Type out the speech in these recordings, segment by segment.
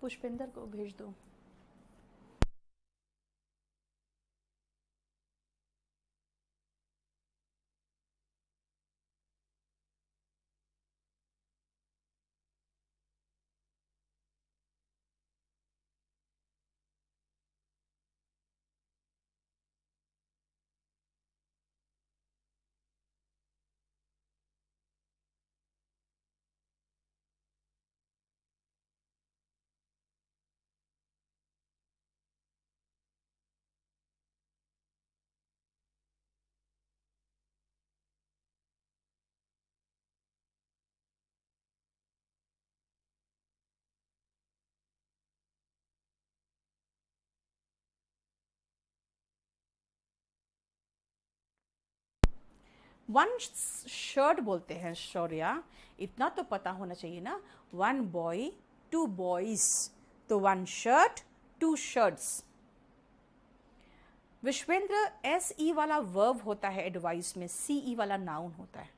पुष्पिंदर को भेज दो। वन शर्ट बोलते हैं शौर्या, इतना तो पता होना चाहिए ना। वन बॉय टू बॉयज, तो one shirt two shirts. Vishwendra s e वाला वर्ब होता है एडवाइस में, सी ई वाला नाउन होता है,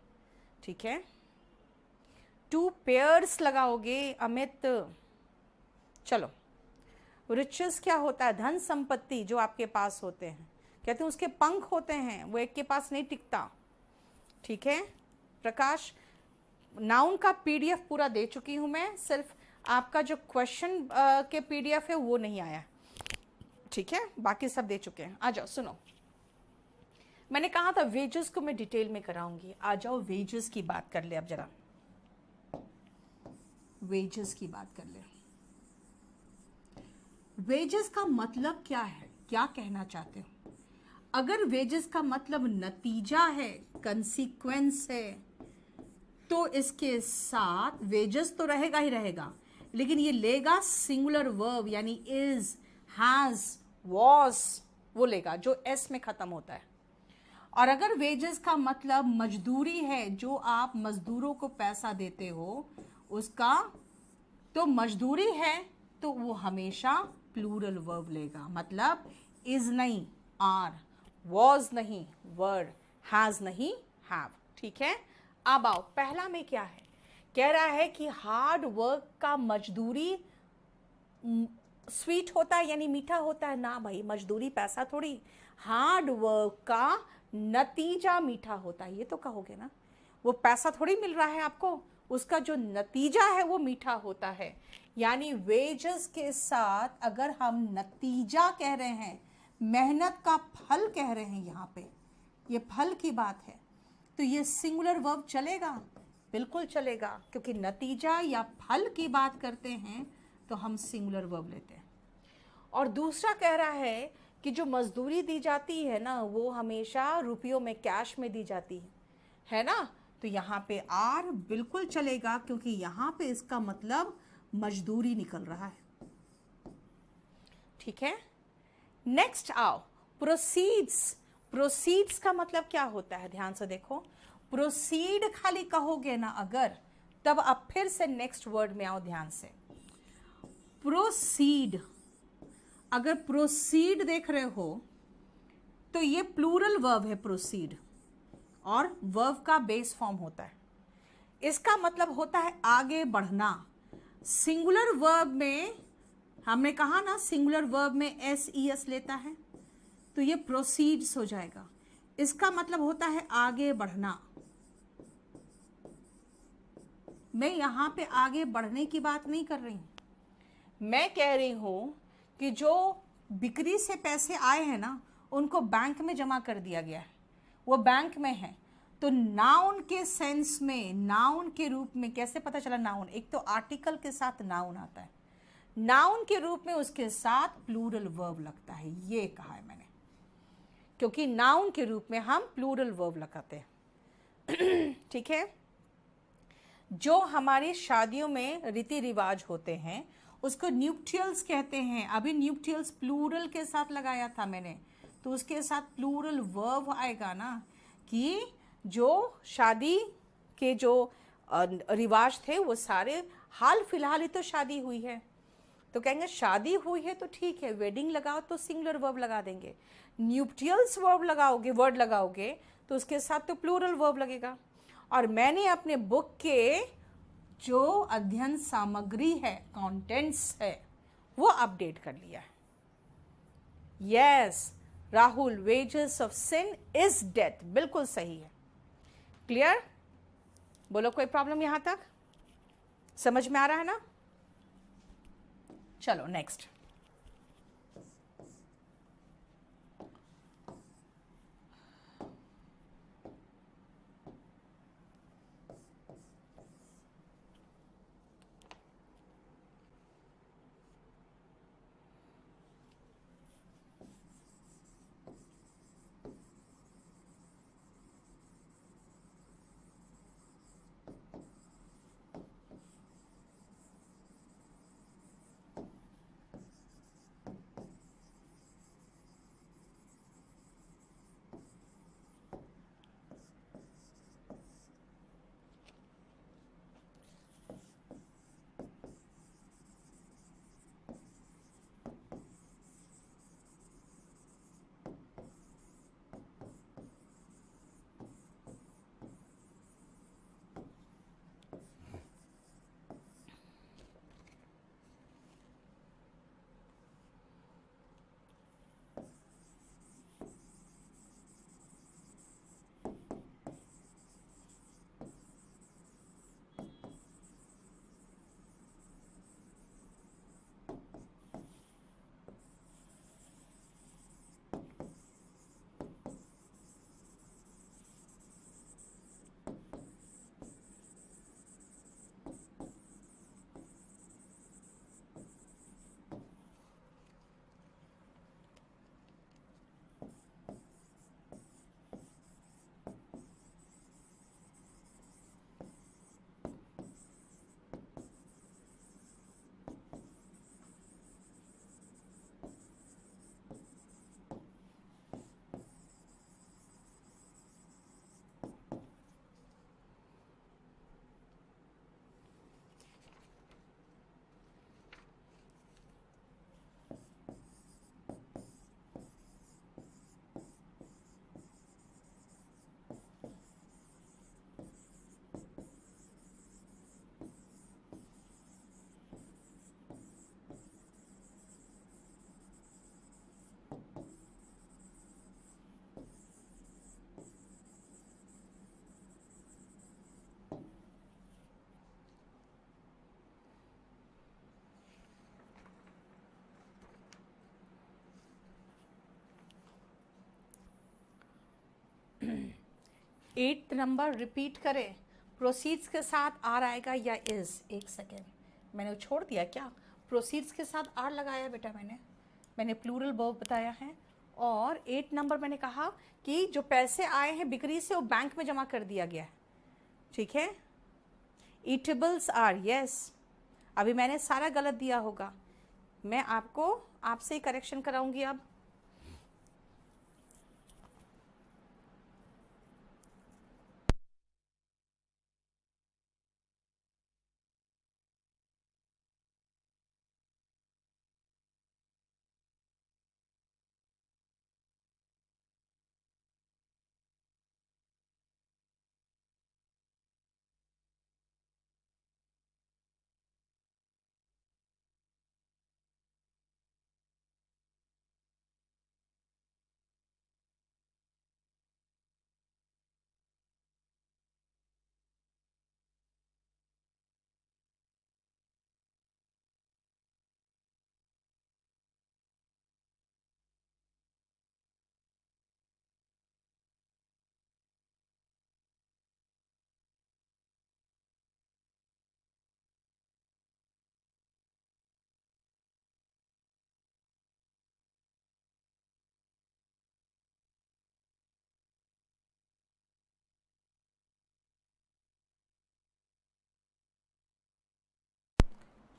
ठीक है। टू पेयर्स लगाओगे अमित। चलो, रिचेस क्या होता है? धन संपत्ति जो आपके पास होते हैं, कहते हैं उसके पंख होते हैं, वो एक के पास नहीं टिकता, ठीक है। प्रकाश, नाउन का पीडीएफ पूरा दे चुकी हूं मैं, सिर्फ आपका जो क्वेश्चन के पीडीएफ है वो नहीं आया, ठीक है, बाकी सब दे चुके हैं। आ जाओ, सुनो, मैंने कहा था वेजेस को मैं डिटेल में कराऊंगी। आ जाओ, वेजेस की बात कर ले अब जरा, वेजेस की बात कर ले। वेजेस का मतलब क्या है, क्या कहना चाहते हो? अगर वेजेस का मतलब नतीजा है, कंसीक्वेंस है, तो इसके साथ वेजेस तो रहेगा ही रहेगा, लेकिन ये लेगा सिंगुलर वर्ब, यानी इज, हैज, वॉज, वो लेगा जो एस में खत्म होता है। और अगर वेजेस का मतलब मजदूरी है, जो आप मजदूरों को पैसा देते हो उसका, तो मजदूरी है तो वो हमेशा प्लूरल वर्ब लेगा, मतलब इज नहीं आर, वॉज नहीं वर, हैज नहीं हैव, ठीक है। अब आओ, पहला में क्या है? कह रहा है कि हार्ड वर्क का मजदूरी स्वीट होता है, यानी मीठा होता है ना भाई, मजदूरी पैसा थोड़ी, हार्ड वर्क का नतीजा मीठा होता है, ये तो कहोगे ना। वो पैसा थोड़ी मिल रहा है आपको, उसका जो नतीजा है वो मीठा होता है। यानी वेजेस के साथ अगर हम नतीजा कह रहे हैं, मेहनत का फल कह रहे हैं, यहाँ पे ये फल की बात है, तो ये सिंगुलर वर्ब चलेगा, बिल्कुल चलेगा, क्योंकि नतीजा या फल की बात करते हैं तो हम सिंगुलर वर्ब लेते हैं। और दूसरा कह रहा है कि जो मजदूरी दी जाती है ना, वो हमेशा रुपयों में, कैश में दी जाती है ना, तो यहाँ पे आर बिल्कुल चलेगा, क्योंकि यहाँ पे इसका मतलब मजदूरी निकल रहा है, ठीक है। नेक्स्ट आओ, प्रोसीड्स। प्रोसीड्स का मतलब क्या होता है, ध्यान से देखो। प्रोसीड खाली कहोगे ना अगर, तब अब फिर से नेक्स्ट वर्ड में आओ ध्यान से। प्रोसीड, अगर प्रोसीड देख रहे हो तो ये प्लूरल वर्ब है प्रोसीड, और वर्ब का बेस फॉर्म होता है। इसका मतलब होता है आगे बढ़ना। सिंगुलर वर्ब में हमने कहा ना, सिंगुलर वर्ब में एस ई एस लेता है, तो ये प्रोसीड्स हो जाएगा। इसका मतलब होता है आगे बढ़ना। मैं यहां पे आगे बढ़ने की बात नहीं कर रही हूं, मैं कह रही हूं कि जो बिक्री से पैसे आए हैं ना, उनको बैंक में जमा कर दिया गया है, वो बैंक में है, तो नाउन के सेंस में, नाउन के रूप में कैसे पता चला नाउन? एक तो आर्टिकल के साथ नाउन आता है, नाउन के रूप में उसके साथ प्लूरल वर्ब लगता है, ये कहा है मैंने, क्योंकि नाउन के रूप में हम प्लूरल वर्ब लगाते हैं, ठीक है। जो हमारी शादियों में रीति रिवाज होते हैं उसको न्यूक्टियल्स कहते हैं। अभी न्यूक्टियल्स प्लूरल के साथ लगाया था मैंने, तो उसके साथ प्लूरल वर्ब आएगा ना, कि जो शादी के जो रिवाज थे वो सारे हाल फिलहाल ही तो शादी हुई है, तो कहेंगे शादी हुई है तो ठीक है, वेडिंग लगाओ तो सिंगुलर वर्ब लगा देंगे। न्यूट्रियल्स वर्ब लगाओगे, वर्ड लगाओगे, तो उसके साथ तो प्लूरल वर्ब लगेगा। और मैंने अपने बुक के जो अध्ययन सामग्री है, कंटेंट्स है, वो अपडेट कर लिया है। Yes Rahul, wages of sin is death, बिल्कुल सही है। क्लियर? बोलो कोई प्रॉब्लम यहां तक? समझ में आ रहा है ना? चलो नेक्स्ट। एट नंबर रिपीट करें, प्रोसीड्स के साथ आर आएगा या इज? एक सेकेंड, मैंने छोड़ दिया क्या? प्रोसीड्स के साथ आर लगाया बेटा, मैंने प्लूरल वर्ब बताया है। और 8 नंबर मैंने कहा कि जो पैसे आए हैं बिक्री से वो बैंक में जमा कर दिया गया है, ठीक है। Eatables are, yes. अभी मैंने सारा गलत दिया होगा, मैं आपसे ही करेक्शन कराऊंगी अब।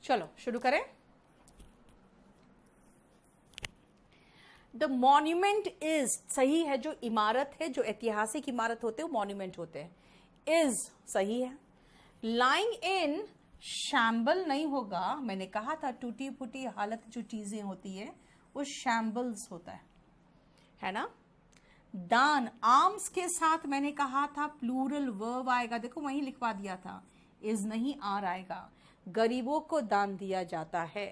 चलो शुरू करें। द मॉन्यूमेंट इज, सही है, जो इमारत है, जो ऐतिहासिक इमारत होते हैं वो मॉन्यूमेंट होते हैं। इज सही है। लाइंग इन शैम्बल नहीं होगा, मैंने कहा था टूटी फूटी हालत जो चीजें होती है वो शैम्बल्स होता है ना। दान, आर्म्स के साथ मैंने कहा था प्लूरल वर्ब आएगा, देखो वहीं लिखवा दिया था, इज नहीं आर आएगा। गरीबों को दान दिया जाता है।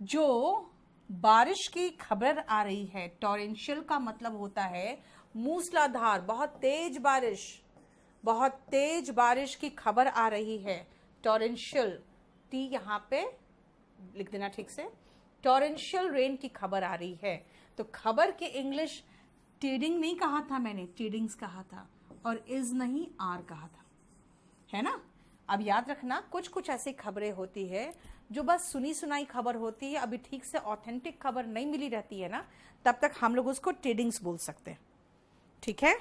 जो बारिश की खबर आ रही है, टॉरेंशियल का मतलब होता है मूसलाधार, बहुत तेज बारिश, बहुत तेज बारिश की खबर आ रही है, टॉरेंशियल, टी यहाँ पे लिख देना ठीक से, टॉरेंशियल रेन की खबर आ रही है। तो खबर के इंग्लिश टीडिंग नहीं कहा था मैंने, टीडिंग्स कहा था, और इज नहीं आर कहा था, है ना। अब याद रखना, कुछ कुछ ऐसी खबरें होती है जो बस सुनी सुनाई खबर होती है, अभी ठीक से ऑथेंटिक खबर नहीं मिली रहती है ना, तब तक हम लोग उसको टीडिंग्स बोल सकते हैं, ठीक है।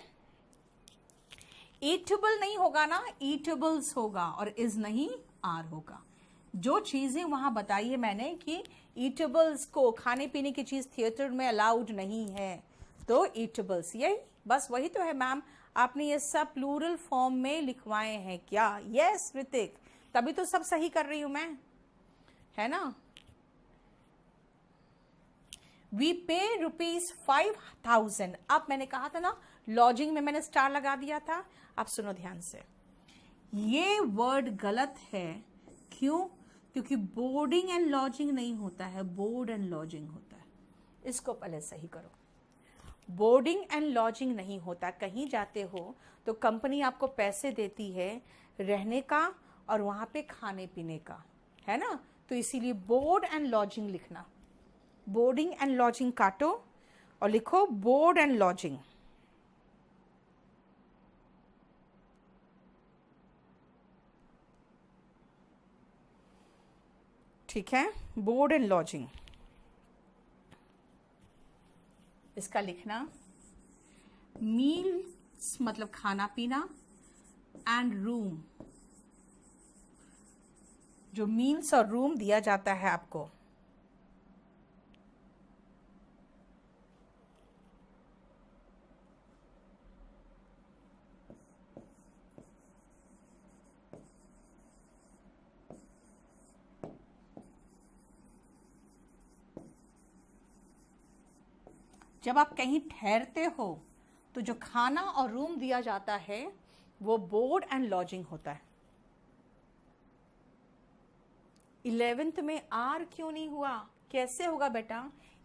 ईटेबल नहीं होगा ना, ईटेबल्स होगा, और इज नहीं आर होगा। जो चीजें वहां बताई है मैंने कि ईटेबल्स को, खाने पीने की चीज थिएटर में अलाउड नहीं है, तो ईटेबल्स, यही बस वही तो है मैम। आपने ये सब प्लूरल फॉर्म में लिखवाए हैं क्या? यस ऋतिक, तभी तो सब सही कर रही हूं मैं, है ना। वी पे ₹5,000। अब मैंने कहा था ना, लॉजिंग में मैंने स्टार लगा दिया था। अब सुनो ध्यान से, ये वर्ड गलत है, क्यों? क्योंकि बोर्डिंग एंड लॉजिंग नहीं होता है, बोर्ड एंड लॉजिंग होता है। इसको पहले सही करो, बोर्डिंग एंड लॉजिंग नहीं होता। कहीं जाते हो तो कंपनी आपको पैसे देती है रहने का और वहां पे खाने पीने का, है ना, तो इसीलिए बोर्ड एंड लॉजिंग लिखना, बोर्डिंग एंड लॉजिंग काटो और लिखो बोर्ड एंड लॉजिंग, ठीक है, बोर्ड एंड लॉजिंग। इसका लिखना मील्स मतलब खाना पीना, एंड रूम, जो मील्स और रूम दिया जाता है आपको, जब आप कहीं ठहरते हो तो जो खाना और रूम दिया जाता है वो बोर्ड एंड लॉजिंग होता है। 11th में आर क्यों नहीं हुआ? कैसे होगा बेटा?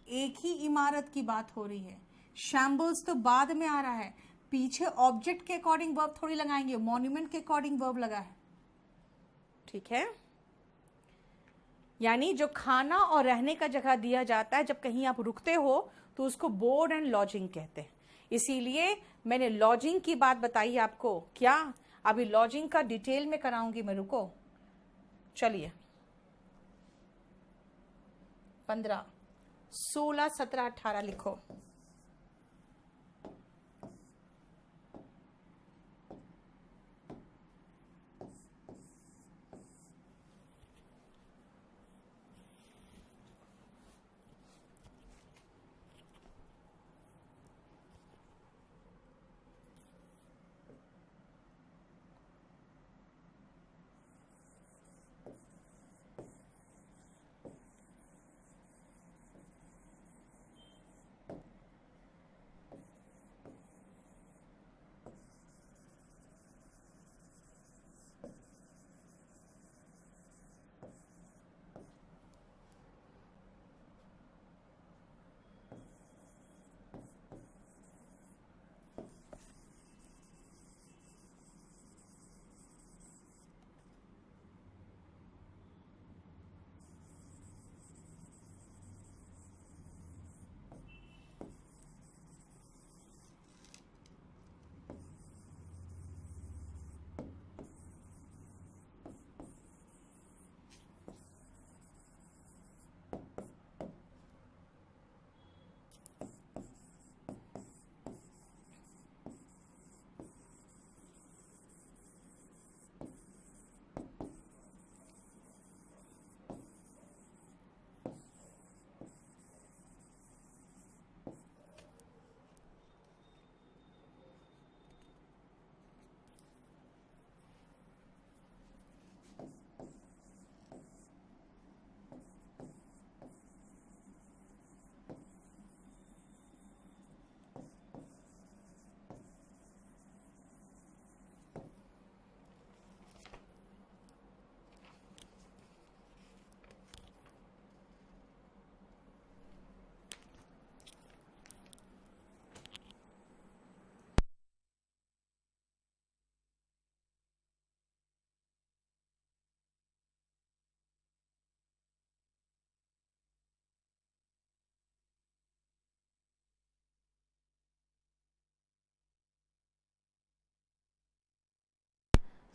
एक ही इमारत की बात हो रही है, शैम्बल्स तो बाद में आ रहा है, पीछे ऑब्जेक्ट के अकॉर्डिंग वर्ब थोड़ी लगाएंगे, मॉन्यूमेंट के अकॉर्डिंग वर्ब लगा है, ठीक है। यानी जो खाना और रहने का जगह दिया जाता है जब कहीं आप रुकते हो तो उसको बोर्ड एंड लॉजिंग कहते हैं। इसीलिए मैंने लॉजिंग की बात बताई आपको, क्या अभी लॉजिंग का डिटेल में कराऊंगी मैं, रुको। चलिए 15, 16, 17, 18 लिखो।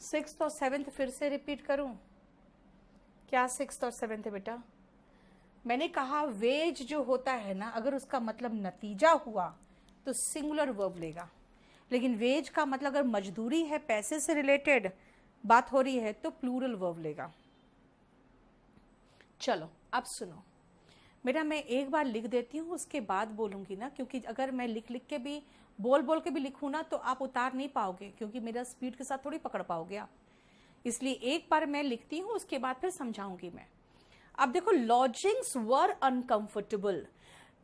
6th और 7th फिर से रिपीट करूं? क्या 6th और 7th है बेटा? मैंने कहा वेज जो होता है ना, अगर उसका मतलब नतीजा हुआ तो सिंगुलर वर्ब लेगा, लेकिन वेज का मतलब अगर मजदूरी है, पैसे से रिलेटेड बात हो रही है, तो प्लूरल वर्ब लेगा। चलो अब सुनो बेटा, मैं एक बार लिख देती हूँ, उसके बाद बोलूँगी ना, क्योंकि अगर मैं लिख लिख के भी बोल के भी लिखूँ ना तो आप उतार नहीं पाओगे, क्योंकि मेरा स्पीड के साथ थोड़ी पकड़ पाओगे आप। इसलिए एक बार मैं लिखती हूँ, उसके बाद फिर समझाऊंगी मैं। अब देखो, लॉजिंग्स वर अनकंफर्टेबल।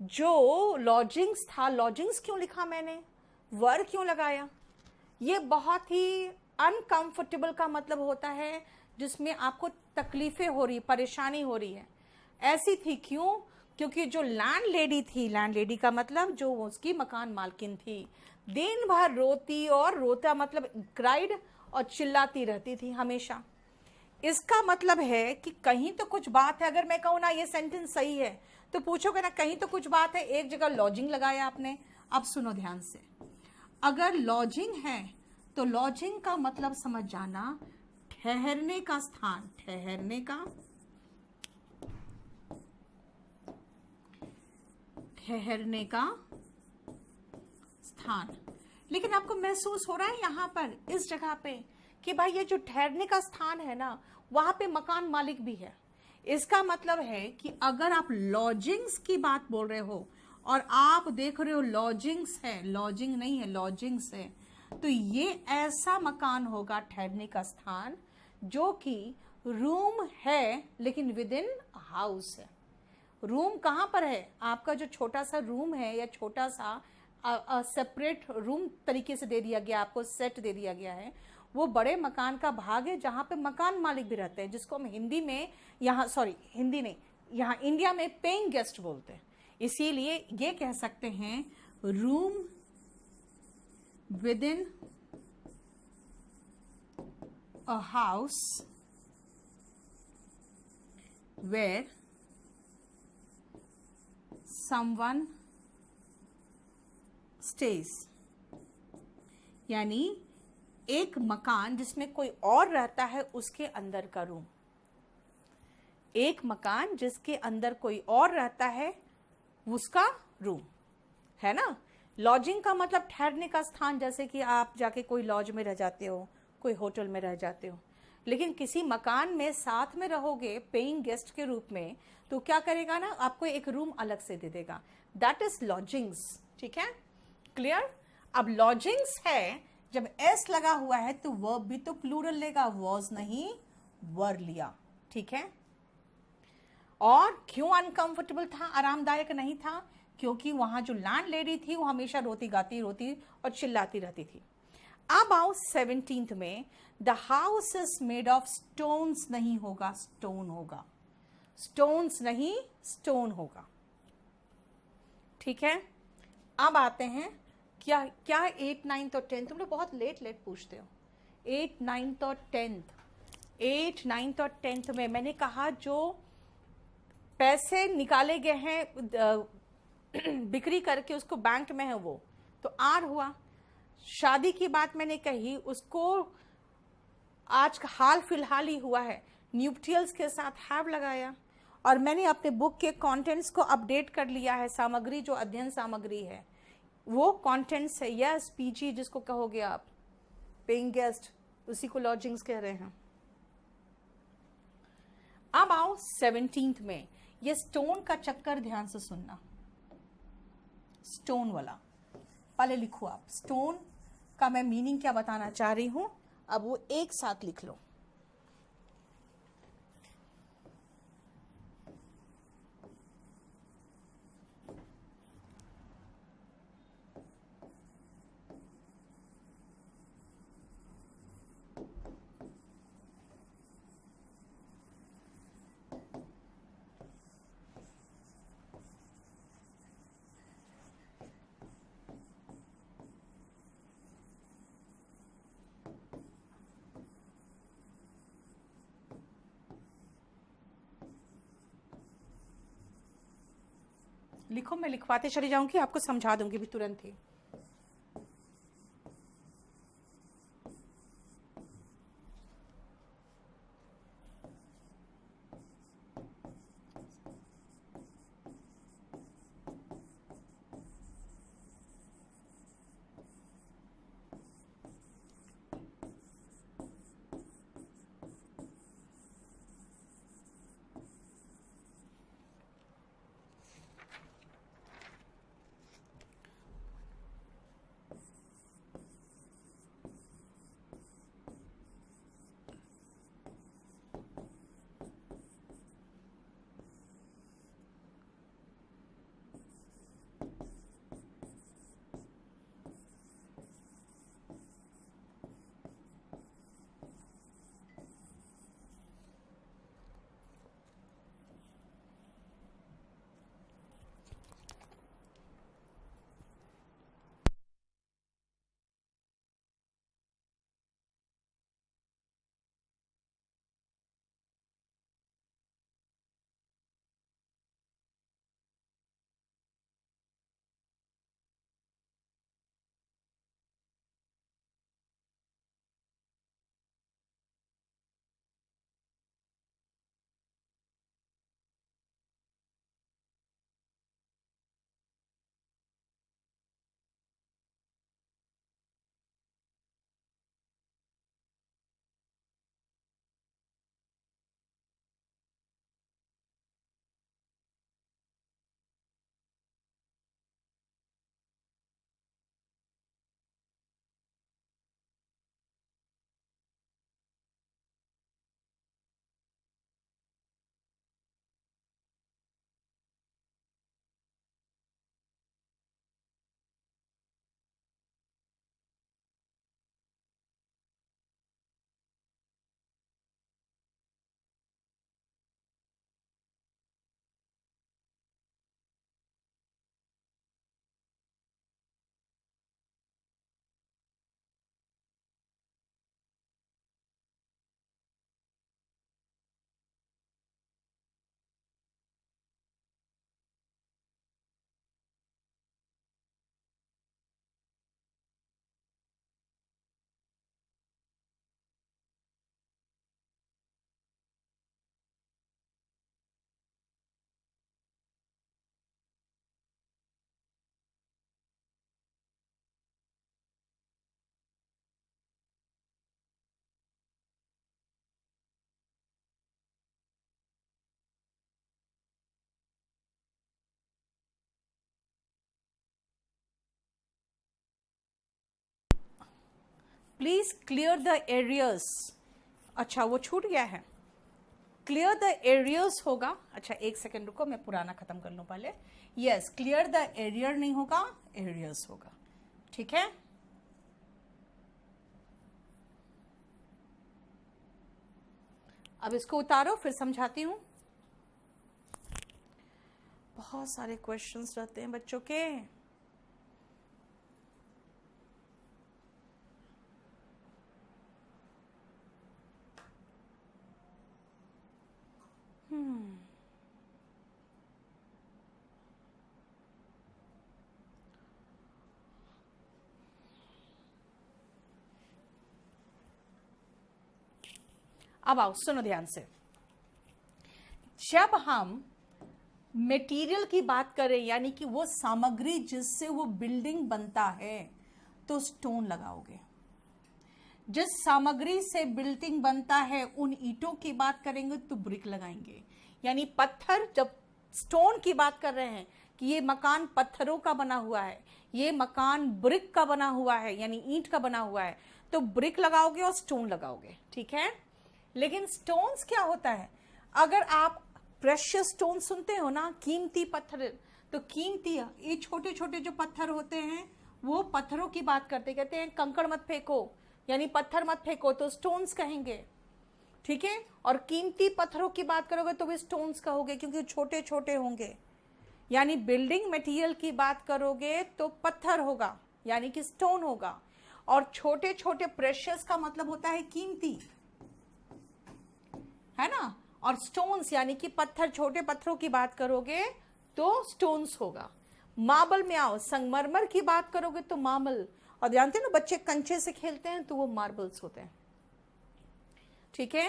जो लॉजिंग्स था, लॉजिंग्स क्यों लिखा मैंने, वर क्यों लगाया? ये बहुत ही अनकंफर्टेबल का मतलब होता है जिसमें आपको तकलीफें हो रही, परेशानी हो रही है। ऐसी थी क्यों? क्योंकि जो लैंड लेडी थी, लैंड लेडी का मतलब जो उसकी मकान मालकिन थी, दिन भर रोती, और रोता मतलब क्राइड, और चिल्लाती रहती थी हमेशा। इसका मतलब है कि कहीं तो कुछ बात है। अगर मैं कहूँ ना ये सेंटेंस सही है, तो पूछोगे ना कहीं तो कुछ बात है, एक जगह लॉजिंग लगाया आपने। अब सुनो ध्यान से, अगर लॉजिंग है तो लॉजिंग का मतलब समझ जाना, ठहरने का स्थान, ठहरने का, ठहरने का स्थान। लेकिन आपको महसूस हो रहा है यहां पर इस जगह पे कि भाई ये जो ठहरने का स्थान है ना, वहां पे मकान मालिक भी है। इसका मतलब है कि अगर आप लॉजिंग्स की बात बोल रहे हो और आप देख रहे हो लॉजिंग्स है, लॉजिंग नहीं है, लॉजिंग्स है, तो ये ऐसा मकान होगा, ठहरने का स्थान, जो कि रूम है लेकिन विद इन हाउस है। रूम कहाँ पर है? आपका जो छोटा सा रूम है, या छोटा सा सेपरेट रूम तरीके से दे दिया गया, आपको सेट दे दिया गया है, वो बड़े मकान का भाग है जहाँ पे मकान मालिक भी रहते हैं, जिसको हम हिंदी में, यहाँ सॉरी हिंदी नहीं, यहाँ इंडिया में पेइंग गेस्ट बोलते हैं। इसीलिए ये कह सकते हैं room within a house where someone stays, यानी एक मकान जिसमें कोई और रहता है उसके अंदर का रूम। एक मकान जिसके अंदर कोई और रहता है उसका रूम, है ना। लॉजिंग का मतलब ठहरने का स्थान, जैसे कि आप जाके कोई लॉज में रह जाते हो, कोई होटल में रह जाते हो, लेकिन किसी मकान में साथ में रहोगे पेइंग गेस्ट के रूप में, तो क्या करेगा ना, आपको एक रूम अलग से दे देगा। That is lodgings. ठीक है, क्लियर। अब लॉजिंग्स है, जब एस लगा हुआ है तो वर्ब भी तो प्लूरल लेगा, वॉज नहीं वर लिया। ठीक है, और क्यों अनकंफर्टेबल था, आरामदायक नहीं था? क्योंकि वहां जो लैंड लेडी थी वो हमेशा रोती गाती रोती और चिल्लाती रहती थी। अब आओ 17th में, the house is made of stones नहीं होगा, स्टोन होगा, स्टोन्स नहीं स्टोन होगा। ठीक है, अब आते हैं क्या 8th 9th और 10th, तुम लोग बहुत लेट पूछते हो। 8th 9th और 10th, 8th 9th और 10th में मैंने कहा जो पैसे निकाले गए हैं बिक्री करके उसको बैंक में है वो, तो आर हुआ। शादी की बात मैंने कही, उसको आज हाल फिलहाल ही हुआ है, न्यूट्रियल्स के साथ हैव लगाया। और मैंने अपने बुक के कंटेंट्स को अपडेट कर लिया है, सामग्री जो अध्ययन सामग्री है वो कंटेंट्स है, यस पीजी जिसको कहोगे आप, पेइंग गेस्ट, उसी को लॉजिंग्स कह रहे हैं। अब आओ 17th में, ये स्टोन का चक्कर ध्यान से सुनना, स्टोन वाला पहले लिखो आप। स्टोन का मैं मीनिंग क्या बताना चाह रही हूं, अब वो एक साथ लिख लो। लिखो, मैं लिखवाते चली जाऊंगी, आपको समझा दूंगी भी तुरंत ही। Please clear the arrears. अच्छा वो छूट गया है, क्लियर द एरियर्स होगा। अच्छा एक सेकेंड रुको, मैं पुराना खत्म कर लूं पहले। यस, क्लियर द एरियर नहीं होगा, एरियर्स होगा। ठीक है, अब इसको उतारो, फिर समझाती हूं। बहुत सारे क्वेश्चंस रहते हैं बच्चों के। अब आओ सुनो ध्यान से। जब हम मटेरियल की बात करें, यानी कि वो सामग्री जिससे वो बिल्डिंग बनता है, तो स्टोन लगाओगे। जिस सामग्री से बिल्डिंग बनता है उन ईंटों की बात करेंगे तो ब्रिक लगाएंगे। यानी पत्थर, जब स्टोन की बात कर रहे हैं कि ये मकान पत्थरों का बना हुआ है, ये मकान ब्रिक का बना हुआ है, यानी ईंट का बना हुआ है, तो ब्रिक लगाओगे और स्टोन लगाओगे। ठीक है, लेकिन स्टोन्स क्या होता है? अगर आप प्रेशियस स्टोन सुनते हो ना, कीमती पत्थर, तो कीमती ये छोटे छोटे जो पत्थर होते हैं वो पत्थरों की बात करते, कहते हैं कंकड़ मत फेंको, यानी पत्थर मत फेंको, तो स्टोन्स कहेंगे। ठीक है, और कीमती पत्थरों की बात करोगे तो भी स्टोन्स कहोगे, क्योंकि छोटे छोटे होंगे। यानी बिल्डिंग मटेरियल की बात करोगे तो पत्थर होगा, यानी कि स्टोन होगा, और छोटे छोटे प्रेशियस का मतलब होता है कीमती, है ना। और स्टोन्स यानी कि पत्थर, छोटे पत्थरों की बात करोगे तो स्टोन्स होगा। मार्बल में आओ, संगमरमर की बात करोगे तो मार्बल, और जानते हैं ना बच्चे कंचे से खेलते हैं तो वो मार्बल्स होते हैं। ठीक है,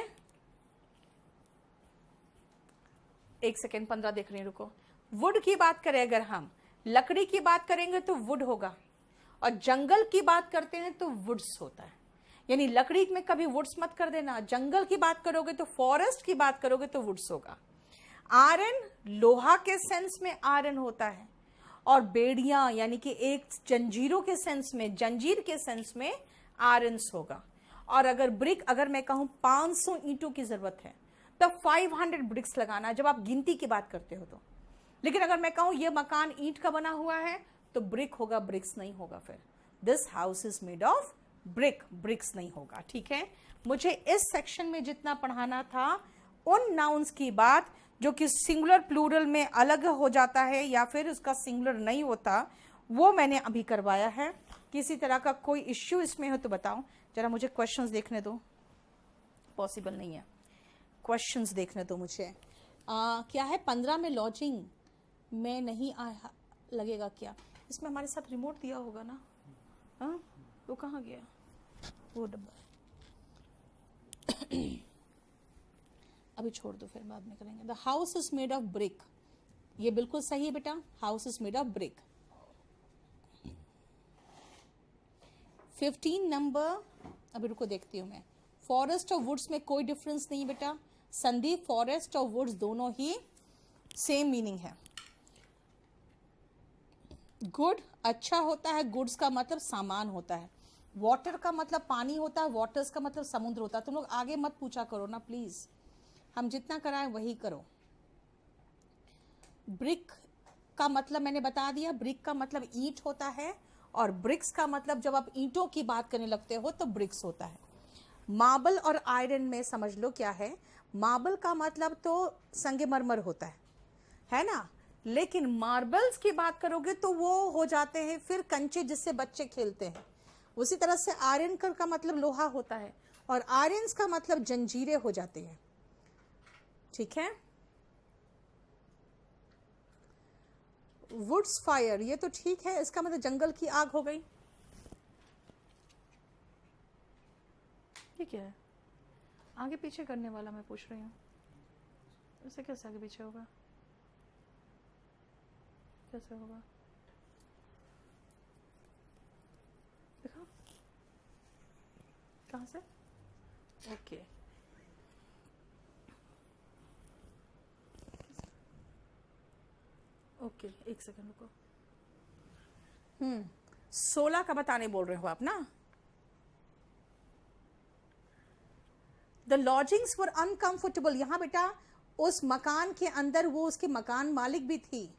एक सेकेंड 15 देख रही, रुको। वुड की बात करें अगर हम, लकड़ी की बात करेंगे तो वुड होगा, और जंगल की बात करते हैं तो वुड्स होता है। यानी लकड़ी में कभी वुड्स मत कर देना, जंगल की बात करोगे तो, फॉरेस्ट की बात करोगे तो वुड्स होगा। आयरन लोहा के सेंस में आयरन होता है, और बेड़ियां यानी कि एक जंजीरों के सेंस में, जंजीर के सेंस में आयरन्स होगा। और अगर ब्रिक, अगर मैं कहूं 500 ईंटों की जरूरत है तो 500 ब्रिक्स लगाना, जब आप गिनती की बात करते हो तो। लेकिन अगर मैं कहूं ये मकान ईंट का बना हुआ है तो ब्रिक होगा, ब्रिक्स नहीं होगा। फिर this house is made of brick, bricks नहीं होगा। ठीक है, मुझे इस सेक्शन में जितना पढ़ाना था उन नाउन्स की बात जो कि सिंगुलर प्लूरल में अलग हो जाता है या फिर उसका सिंगुलर नहीं होता, वो मैंने अभी करवाया है। किसी तरह का कोई इश्यू इसमें हो तो बताओ। जरा मुझे क्वेश्चंस देखने दो, पॉसिबल नहीं है, क्वेश्चंस देखने दो मुझे। क्या है 15 में लॉजिंग में नहीं आया, लगेगा क्या? इसमें हमारे साथ रिमोट दिया होगा ना? हाँ, वो कहाँ गया वो डब्बा? अभी छोड़ दो, फिर बाद में करेंगे। The house is made of brick, ये बिल्कुल सही है बेटा, house is made of brick. 15 number, अभी रुको देखती हूं मैं। फॉरेस्ट और वुड्स में कोई डिफरेंस नहीं बेटा, संदीप, फॉरेस्ट और वुड्स दोनों ही सेम मीनिंग है। गुड अच्छा होता है, गुड्स का मतलब सामान होता है। वाटर का मतलब पानी होता है, वाटर्स का मतलब समुद्र होता है। तुम लोग आगे मत पूछा करो ना प्लीज, हम जितना कराएं वही करो। ब्रिक का मतलब मैंने बता दिया, ब्रिक का मतलब ईंट होता है, और ब्रिक्स का मतलब जब आप ईंटों की बात करने लगते हो तो ब्रिक्स होता है। मार्बल और आयरन में समझ लो क्या है, मार्बल का मतलब तो संगमरमर होता है ना, लेकिन मार्बल्स की बात करोगे तो वो हो जाते हैं फिर कंचे जिससे बच्चे खेलते हैं। उसी तरह से आयरन का मतलब लोहा होता है, और आयरन्स का मतलब जंजीरें हो जाती हैं। ठीक है, वुड्स फायर, ये तो ठीक है, इसका मतलब जंगल की आग हो गई। ये क्या है? आगे पीछे करने वाला मैं पूछ रही हूँ, इसे कैसे आगे पीछे होगा? कैसे होगा देखो, कहाँ से? ओके, ओके एक सेकंड रुको। 16 का बताने बोल रहे हो आप ना? द लॉजिंग्स वर अनकंफर्टेबल, यहाँ बेटा उस मकान के अंदर वो उसके मकान मालिक भी थी,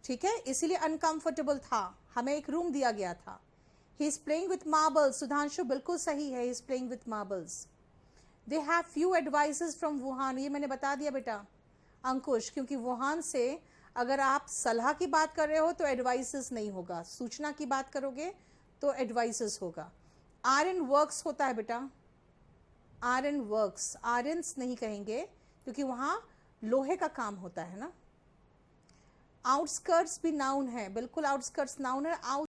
ठीक है, इसीलिए अनकंफर्टेबल था, हमें एक रूम दिया गया था। He is playing with marbles, Sudhanshu बिल्कुल सही है, he is playing with marbles. They have few advices from Wuhan, ये मैंने बता दिया बेटा अंकुश, क्योंकि वुहान से अगर आप सलाह की बात कर रहे हो तो एडवाइसेस नहीं होगा, सूचना की बात करोगे तो एडवाइसेस होगा। आयरन वर्क्स होता है बेटा, आयरन वर्क्स, आयरन्स नहीं कहेंगे क्योंकि वहाँ लोहे का काम होता है ना। आउटस्कर्ट्स भी नाउन है, बिल्कुल आउटस्कर्ट्स नाउन है।